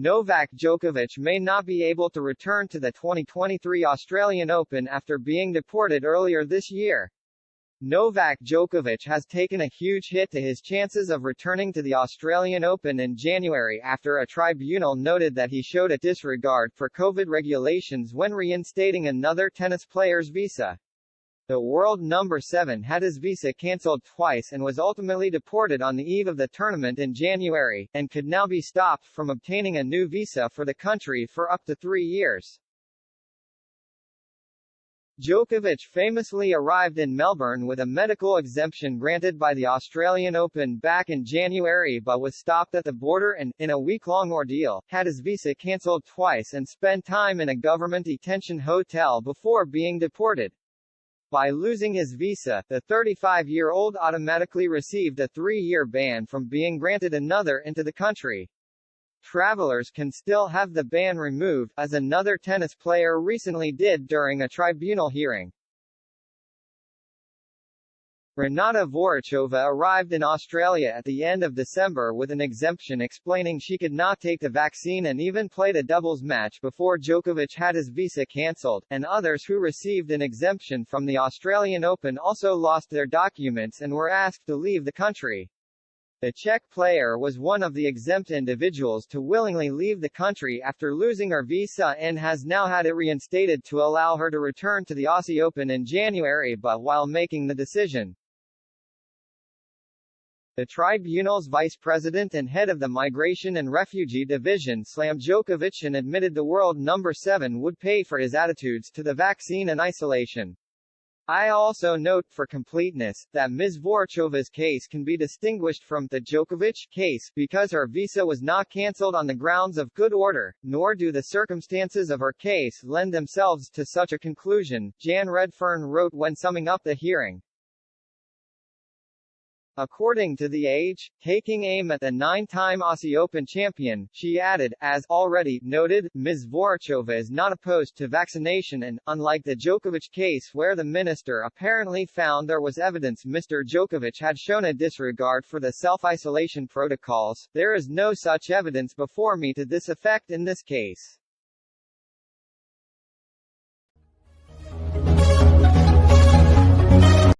Novak Djokovic may not be able to return to the 2023 Australian Open after being deported earlier this year. Novak Djokovic has taken a huge hit to his chances of returning to the Australian Open in January after a tribunal noted that he showed a disregard for COVID regulations when reinstating another tennis player's visa. The world number 7 had his visa cancelled twice and was ultimately deported on the eve of the tournament in January, and could now be stopped from obtaining a new visa for the country for up to 3 years. Djokovic famously arrived in Melbourne with a medical exemption granted by the Australian Open back in January but was stopped at the border and, in a week-long ordeal, had his visa cancelled twice and spent time in a government detention hotel before being deported. By losing his visa, the 35-year-old automatically received a 3-year ban from being granted another into the country. Travelers can still have the ban removed, as another tennis player recently did during a tribunal hearing. Renata Vorochova arrived in Australia at the end of December with an exemption explaining she could not take the vaccine and even played a doubles match before Djokovic had his visa cancelled, and others who received an exemption from the Australian Open also lost their documents and were asked to leave the country. The Czech player was one of the exempt individuals to willingly leave the country after losing her visa and has now had it reinstated to allow her to return to the Aussie Open in January, but while making the decision, the tribunal's vice president and head of the Migration and Refugee Division slammed Djokovic and admitted the world number 7 would pay for his attitudes to the vaccine and isolation. I also note, for completeness, that Ms. Vorochova's case can be distinguished from the Djokovic case, because her visa was not cancelled on the grounds of good order, nor do the circumstances of her case lend themselves to such a conclusion, Jan Redfern wrote when summing up the hearing. According to The Age, taking aim at the 9-time Aussie Open champion, she added, as already noted, Ms. Vorochova is not opposed to vaccination and, unlike the Djokovic case where the minister apparently found there was evidence Mr. Djokovic had shown a disregard for the self-isolation protocols, there is no such evidence before me to this effect in this case.